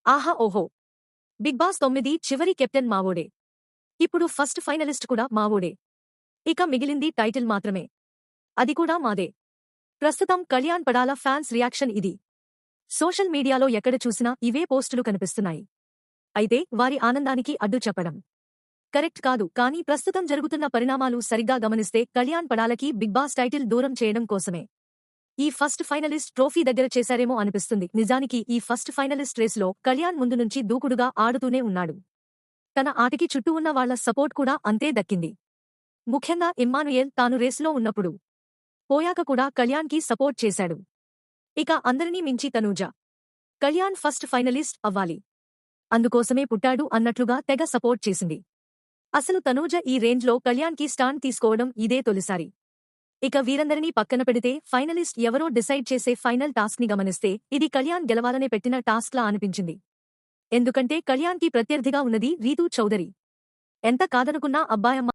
ఆహా ఓహో! Big boss 9 చివరి కెప్టెన్ మావోడే. ఇప్పుడు ఫస్ట్ ఫైనలిస్ట్ కూడా మావోడే. ఇక మిగిలింది టైటిల్ మాత్రమే. అది కూడా మాదే. ప్రస్తుతం కళ్యాణ్ పడాల ఫ్యాన్స్ రియాక్షన్ ఇది. సోషల్ మీడియాలో ఎక్కడ చూసినా ఇవే పోస్టులు కనిపిస్తున్నాయి. అయితే వారి ఆనందానికి అడ్డు చెప్పడం కరెక్ట్ కాదు. కానీ ప్రస్తుతం జరుగుతున్న పరిణామాలు సరిగ్గా గమనిస్తే కళ్యాణ్ పడాలకి బిగ్ బాస్ టైటిల్ దూరం చేయడం కోసమే. ఈ ఫస్ట్ ఫైనలిస్ట్ ట్రోఫీ దగ్గర చేశారేమో అనిపిస్తుంది. నిజానికి ఈ ఫస్ట్ ఫైనలిస్ట్ రేసులో కళ్యాణ్ ముందు నుంచి దూకుడుగా ఆడుతూనే ఉన్నాడు. తన ఆటకి చుట్టూ ఉన్న వాళ్ల సపోర్ట్ కూడా అంతే దక్కింది. ముఖ్యంగా ఇమ్మానుయేల్ తాను రేసులో ఉన్నప్పుడు పోయాక కూడా కళ్యాణ్కి సపోర్ట్ చేశాడు. ఇక అందరినీ మించి తనూజ. కళ్యాణ్ ఫస్ట్ ఫైనలిస్ట్ అవ్వాలి. అందుకోసమే పుట్టాడు అన్నట్లుగా తెగ సపోర్ట్ చేసింది. అసలు తనూజ ఈ రేంజ్లో కళ్యాణ్కి స్టాండ్ తీసుకోవడం ఇదే తొలిసారి. ఇక వీరందరినీ పక్కన పెడితే ఫైనలిస్ట్ ఎవరో డిసైడ్ చేసే ఫైనల్ టాస్క్ని గమనిస్తే ఇది కళ్యాణ్ గెలవాలనే పెట్టిన టాస్క్లా అనిపించింది. ఎందుకంటే కళ్యాణ్కి ప్రత్యర్థిగా ఉన్నది రీతూ చౌదరి. ఎంత కాదనుకున్నా అబ్బాయమ్మ